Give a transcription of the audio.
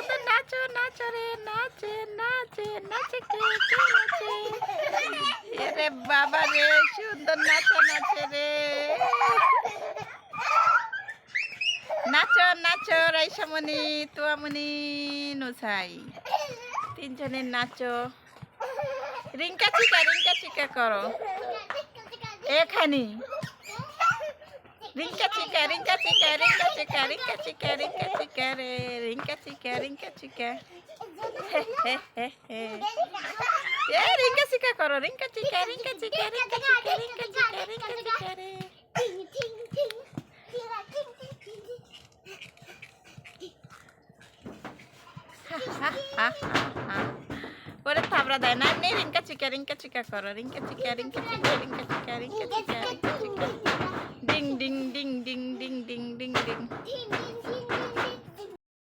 সুন্দর নাচো নাচো রে নাচে নাচে নাচে কে কে নাচে এরে বাবা রে সুন্দর নাচো নাচে রে নাচো নাচো রাইসামণি তুয়ামণি নুসাই তিনজনের নাচো রিঙ্কা চিকা করো এখানে রিঙ্কা চিকা রে রিঙ্কা চিকা এ রিঙ্কা চিকা করো রিঙ্কা চিকা রে ওরে থাবড়া দেয় না এমনি রিঙ্কা চিকা করো রিঙ্কা চিকা ding ding ding ding ding ding ding ding